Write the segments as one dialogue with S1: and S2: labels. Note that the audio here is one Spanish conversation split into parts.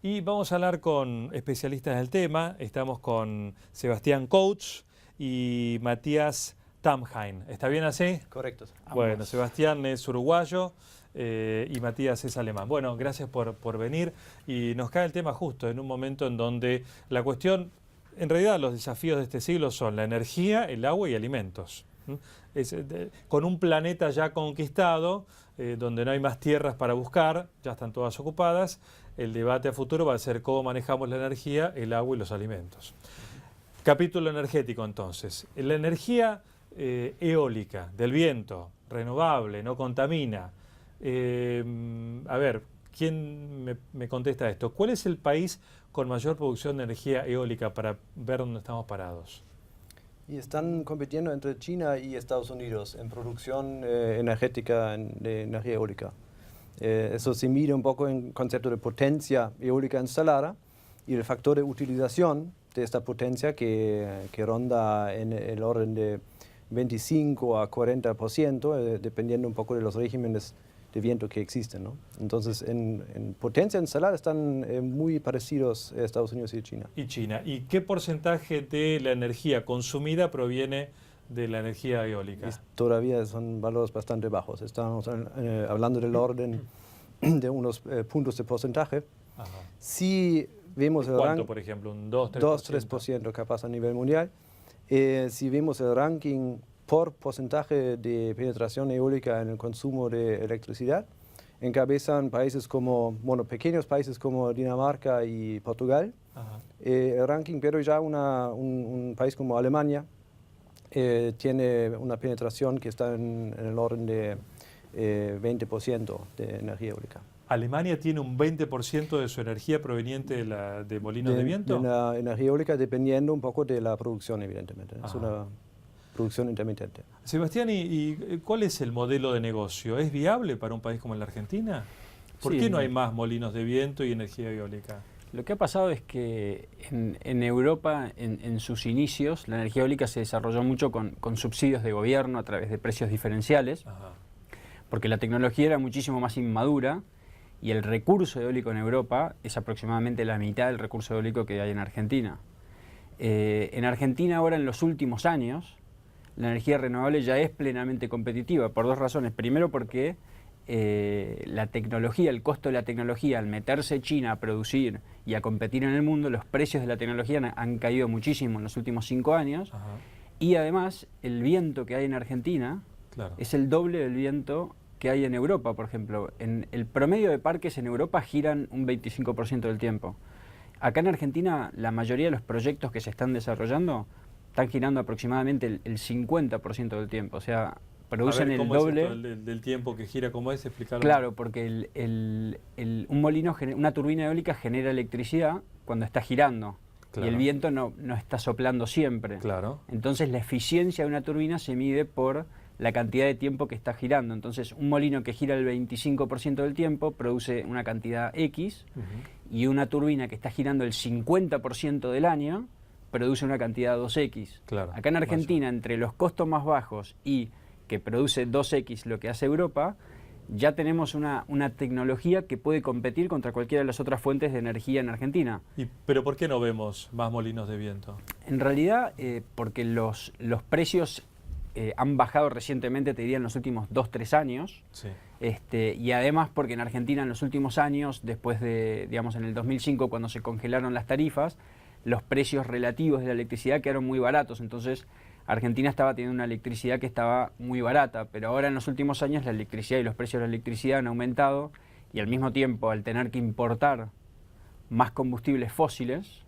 S1: y vamos a hablar con especialistas del tema. Estamos con Sebastián Coach y Matías Tamhain. ¿Está bien así?
S2: Correcto.
S1: Bueno, Sebastián es uruguayo y Matías es alemán. Bueno, gracias por venir, y nos cae el tema justo en un momento en donde la cuestión, en realidad los desafíos de este siglo son la energía, el agua y alimentos. Con un planeta ya conquistado, donde no hay más tierras para buscar, ya están todas ocupadas, el debate a futuro va a ser cómo manejamos la energía, el agua y los alimentos. Capítulo energético entonces. La energía eólica, del viento, renovable, no contamina. A ver, ¿quién me contesta esto? ¿Cuál es el país con mayor producción de energía eólica para ver dónde estamos parados?
S2: Y están compitiendo entre China y Estados Unidos en producción energética de energía eólica. Eso se mide un poco en concepto de potencia eólica instalada y el factor de utilización de esta potencia que ronda en el orden de 25 a 40%, dependiendo un poco de los regímenes de viento que existen, ¿no? Entonces, en potencia instalada están muy parecidos Estados Unidos y China.
S1: Y China. ¿Y qué porcentaje de la energía consumida proviene de la energía eólica?
S2: Todavía son valores bastante bajos. Estamos hablando del orden de unos puntos de porcentaje.
S1: Ajá.
S2: Si vemos el
S1: ¿Cuánto, por ejemplo? ¿Un 2-3%?
S2: 2-3% capaz a nivel mundial. Si vemos el ranking por porcentaje de penetración eólica en el consumo de electricidad, encabezan países como, bueno, pequeños países como Dinamarca y Portugal. El ranking, pero ya un país como Alemania tiene una penetración que está en el orden de 20% de energía eólica.
S1: ¿Alemania tiene un 20% de su energía proveniente de molinos de viento?
S2: De la energía eólica, dependiendo un poco de la producción, evidentemente. Es una producción intermitente.
S1: Sebastián, ¿y cuál es el modelo de negocio? ¿Es viable para un país como la Argentina? ¿Por qué no hay más molinos de viento y energía eólica?
S3: Lo que ha pasado es que en Europa, en sus inicios, la energía eólica se desarrolló mucho con subsidios de gobierno a través de precios diferenciales, porque la tecnología era muchísimo más inmadura y el recurso eólico en Europa es aproximadamente la mitad del recurso eólico que hay en Argentina. En Argentina ahora, en los últimos años, la energía renovable ya es plenamente competitiva por dos razones. Primero, porque la tecnología, el costo de la tecnología, al meterse China a producir y a competir en el mundo, los precios de la tecnología han caído muchísimo en los últimos 5 años. Y además, el viento que hay en Argentina es el doble del viento que hay en Europa, por ejemplo. En el promedio de parques en Europa giran un 25% del tiempo. Acá en Argentina, la mayoría de los proyectos que se están desarrollando están girando aproximadamente el 50% del tiempo, o sea, producen el doble.
S1: ¿Cómo es esto del tiempo que gira? ¿Cómo es? Explicarlo.
S3: Claro, porque un molino, una turbina eólica genera electricidad cuando está girando, y el viento no está soplando siempre. Entonces la eficiencia de una turbina se mide por la cantidad de tiempo que está girando. Entonces un molino que gira el 25% del tiempo produce una cantidad X, y una turbina que está girando el 50% del año produce una cantidad 2X. Acá en Argentina, entre los costos más bajos y que produce 2X lo que hace Europa, ya tenemos una tecnología que puede competir contra cualquiera de las otras fuentes de energía en Argentina.
S1: ¿Pero por qué no vemos más molinos de viento?
S3: En realidad, porque los precios han bajado recientemente, te diría en los últimos 2-3 años. Y además porque en Argentina en los últimos años, después de, digamos, en el 2005, cuando se congelaron las tarifas, los precios relativos de la electricidad quedaron muy baratos. Entonces Argentina estaba teniendo una electricidad que estaba muy barata, pero ahora en los últimos años la electricidad y los precios de la electricidad han aumentado, y al mismo tiempo, al tener que importar más combustibles fósiles,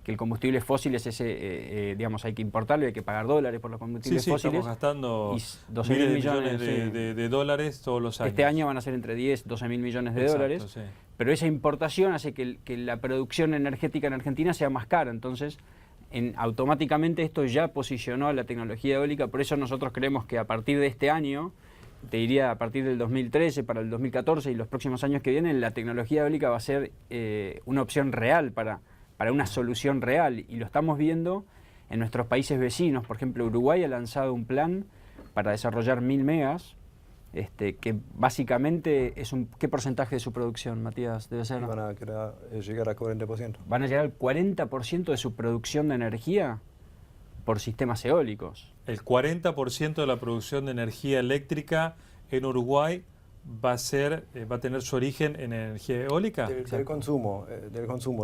S3: que el combustible fósil es ese, digamos, hay que importarlo y hay que pagar dólares por los combustibles fósiles.
S1: Estamos gastando
S3: 12.000
S1: millones de dólares todos los años.
S3: Este año van a ser entre 10 y 12.000 millones de dólares, pero esa importación hace que la producción energética en Argentina sea más cara. Entonces, automáticamente esto ya posicionó a la tecnología eólica. Por eso nosotros creemos que a partir de este año, te diría a partir del 2013 para el 2014 y los próximos años que vienen, la tecnología eólica va a ser una opción real para una solución real, y lo estamos viendo en nuestros países vecinos. Por ejemplo, Uruguay ha lanzado un plan para desarrollar 1000 megas que básicamente es ¿qué porcentaje de su producción, Matías, debe ser?
S2: Van a llegar a 40%.
S3: Van a llegar al 40% de su producción de energía por sistemas eólicos.
S1: El 40% de la producción de energía eléctrica en Uruguay va a tener su origen en energía eólica.
S2: Del consumo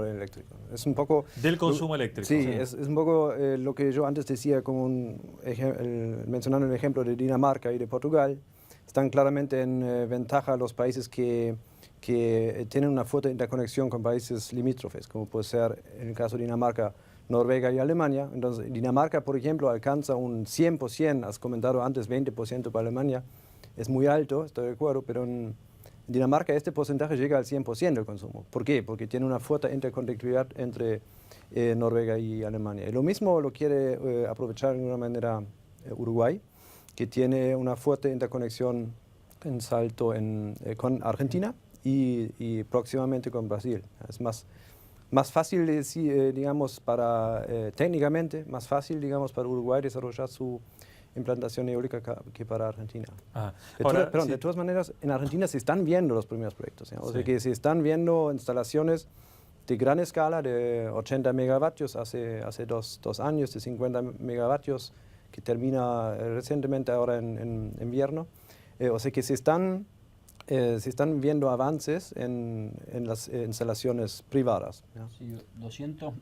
S2: eléctrico. Es un poco...
S1: Del consumo eléctrico.
S2: Sí, es un poco lo que yo antes decía, como mencionando el ejemplo de Dinamarca y de Portugal. Están claramente en ventaja los países que tienen una fuerte interconexión con países limítrofes, como puede ser en el caso de Dinamarca, Noruega y Alemania. Entonces, Dinamarca, por ejemplo, alcanza un 100%, has comentado antes 20% para Alemania. Es muy alto, estoy de acuerdo, pero en Dinamarca este porcentaje llega al 100% del consumo. ¿Por qué? Porque tiene una fuerte interconectividad entre Noruega y Alemania. Y lo mismo lo quiere aprovechar de alguna manera Uruguay, que tiene una fuerte interconexión en salto con Argentina y próximamente con Brasil. Es más fácil, digamos, técnicamente, más fácil, digamos, para Uruguay desarrollar su implantación eólica que para Argentina. De todas maneras, en Argentina se están viendo los primeros proyectos. O sea que se están viendo instalaciones de gran escala, de 80 megavatios hace 2 años, de 50 megavatios, que termina recientemente ahora en invierno. O sea que se están viendo avances en las instalaciones privadas. ¿Ya?
S3: Sí,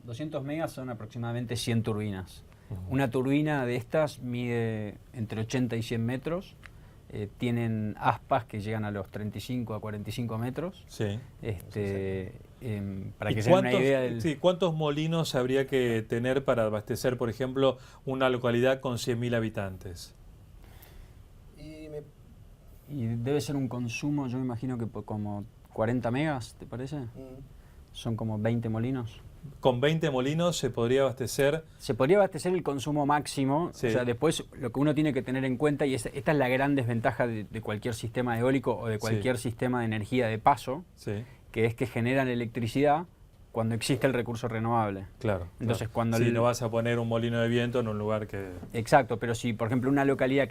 S3: 200 megas son aproximadamente 100 turbinas. Una turbina de estas mide entre 80 y 100 metros. Tienen aspas que llegan a los 35 a 45 metros.
S1: Sí.
S3: Para que se den una idea del...
S1: Sí, ¿cuántos molinos habría que tener para abastecer, por ejemplo, una localidad con 100.000 habitantes?
S3: Y debe ser un consumo, yo me imagino que como 40 megas, ¿te parece? Son como 20 molinos.
S1: ¿Con 20 molinos se podría abastecer?
S3: Se podría abastecer el consumo máximo.
S1: Sí.
S3: O sea, después lo que uno tiene que tener en cuenta, y esta es la gran desventaja de cualquier sistema eólico o de cualquier sistema de energía de paso, que es que generan electricidad cuando existe el recurso renovable.
S1: Claro.
S3: Entonces, cuando
S1: no vas a poner un molino de viento en un lugar que...
S3: Exacto, pero si, por ejemplo, una localidad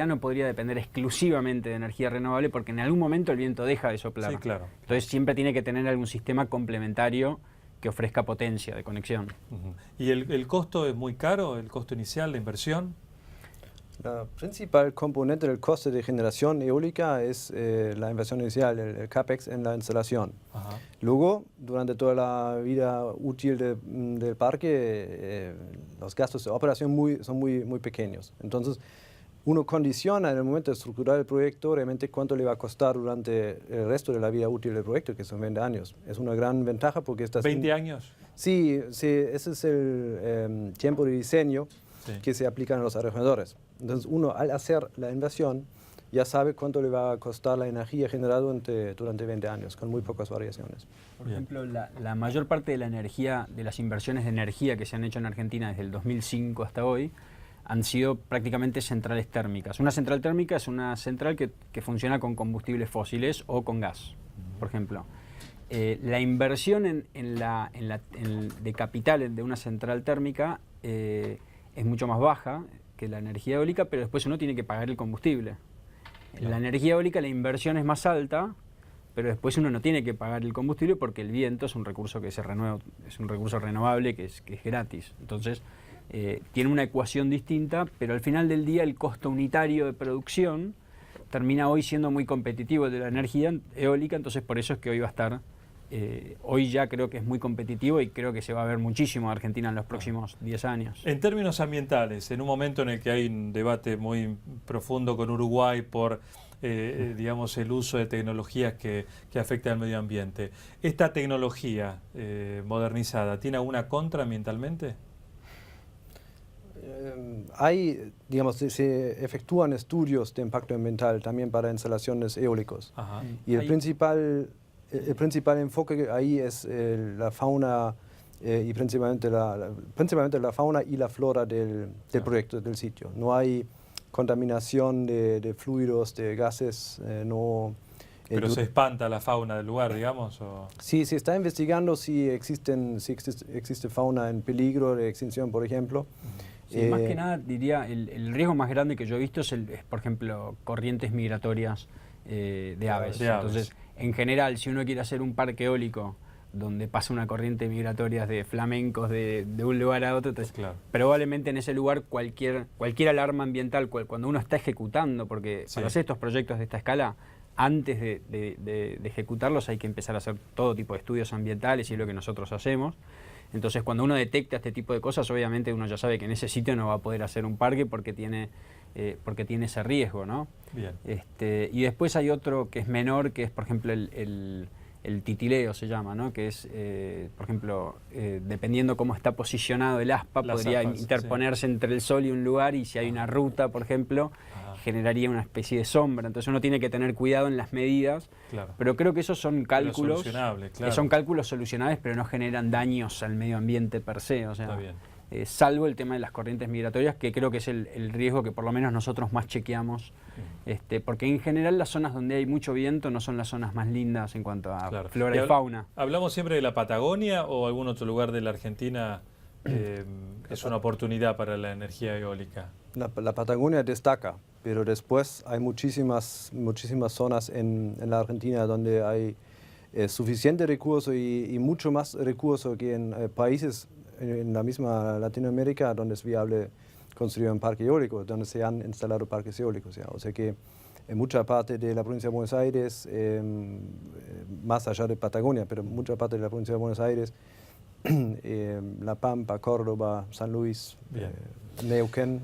S3: no podría depender exclusivamente de energía renovable porque en algún momento el viento deja de soplar.
S1: Sí, claro.
S3: Entonces siempre tiene que tener algún sistema complementario que ofrezca potencia de conexión.
S1: ¿Y el costo es muy caro, el costo inicial, la inversión?
S2: La principal componente del coste de generación eólica es la inversión inicial, el CAPEX en la instalación.
S1: Ajá.
S2: Luego, durante toda la vida útil del parque, los gastos de operación son muy pequeños. Entonces, uno condiciona en el momento de estructurar el proyecto realmente cuánto le va a costar durante el resto de la vida útil del proyecto, que son 20 años. Es una gran ventaja porque estas...
S1: ¿20 años?
S2: Sí, ese es el tiempo de diseño que se aplican a los aerogeneradores. Entonces uno al hacer la inversión ya sabe cuánto le va a costar la energía generada durante 20 años, con muy pocas variaciones.
S3: Por ejemplo, la mayor parte de la energía, de las inversiones de energía que se han hecho en Argentina desde el 2005 hasta hoy, han sido prácticamente centrales térmicas. Una central térmica es una central que funciona con combustibles fósiles o con gas, por ejemplo. La inversión de capital de una central térmica es mucho más baja que la energía eólica, pero después uno tiene que pagar el combustible. En la energía eólica la inversión es más alta, pero después uno no tiene que pagar el combustible porque el viento es un recurso que se renueva, es un recurso renovable que es gratis. Entonces, tiene una ecuación distinta, pero al final del día el costo unitario de producción termina hoy siendo muy competitivo de la energía eólica, entonces por eso es que hoy va a estar, hoy ya creo que es muy competitivo y creo que se va a ver muchísimo en Argentina en los próximos 10 años.
S1: En términos ambientales, en un momento en el que hay un debate muy profundo con Uruguay por digamos, el uso de tecnologías que afectan al medio ambiente, ¿esta tecnología modernizada tiene alguna contra ambientalmente?
S2: Digamos, se efectúan estudios de impacto ambiental también para instalaciones eólicas. Y el principal enfoque ahí es la fauna y principalmente la fauna y la flora del proyecto, del sitio. No hay contaminación de fluidos, de gases, no...
S1: ¿Pero se espanta la fauna del lugar, digamos? ¿O?
S2: Sí, se está investigando si existe fauna en peligro de extinción, por ejemplo.
S3: Sí, más que nada diría, el riesgo más grande que yo he visto es por ejemplo, corrientes migratorias de aves. Entonces, en general, si uno quiere hacer un parque eólico donde pasa una corriente migratoria de flamencos de un lugar a otro, entonces, probablemente en ese lugar cualquier alarma ambiental, cuando uno está ejecutando, porque para hacer estos proyectos de esta escala, antes de ejecutarlos hay que empezar a hacer todo tipo de estudios ambientales y es lo que nosotros hacemos. Entonces, cuando uno detecta este tipo de cosas, obviamente uno ya sabe que en ese sitio no va a poder hacer un parque porque tiene ese riesgo, ¿no?
S1: Bien.
S3: Y después hay otro que es menor, que es, por ejemplo, el titileo se llama, ¿no? Que es, por ejemplo, dependiendo cómo está posicionado el aspa, podría interponerse entre el sol y un lugar, y si hay una ruta, por ejemplo, generaría una especie de sombra. Entonces uno tiene que tener cuidado en las medidas, pero creo que esos son cálculos son cálculos solucionables, pero no generan daños al medio ambiente per se, o sea, salvo el tema de las corrientes migratorias, que creo que es el riesgo que por lo menos nosotros más chequeamos, porque en general las zonas donde hay mucho viento no son las zonas más lindas en cuanto a flora y fauna.
S1: ¿Hablamos siempre de la Patagonia o algún otro lugar de la Argentina es una oportunidad para la energía eólica?
S2: La Patagonia destaca, pero después hay muchísimas zonas en la Argentina donde hay suficiente recurso y mucho más recurso que en países en la misma Latinoamérica donde es viable construir un parque eólico, donde se han instalado parques eólicos. O sea que en mucha parte de la provincia de Buenos Aires, más allá de Patagonia, pero mucha parte de la provincia de Buenos Aires, La Pampa, Córdoba, San Luis, Neuquén,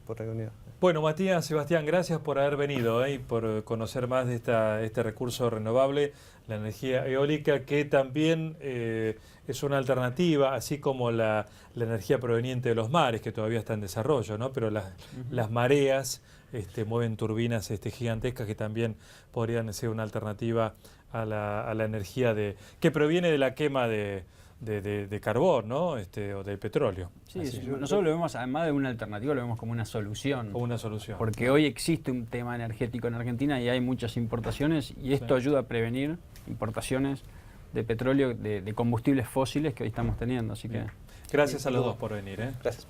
S2: Patagonia.
S1: Bueno, Matías, Sebastián, gracias por haber venido y por conocer más de este recurso renovable, la energía eólica, que también es una alternativa, así como la energía proveniente de los mares, que todavía está en desarrollo, ¿no? Pero las mareas mueven turbinas gigantescas que también podrían ser una alternativa a la energía que proviene de la quema de carbón, ¿no? O del petróleo.
S3: Sí, nosotros lo vemos, además de una alternativa, lo vemos como una solución.
S1: Como una solución.
S3: Porque hoy existe un tema energético en Argentina y hay muchas importaciones, y esto ayuda a prevenir importaciones de petróleo, de combustibles fósiles que hoy estamos teniendo. Así que
S1: gracias a los dos por venir.
S2: Gracias.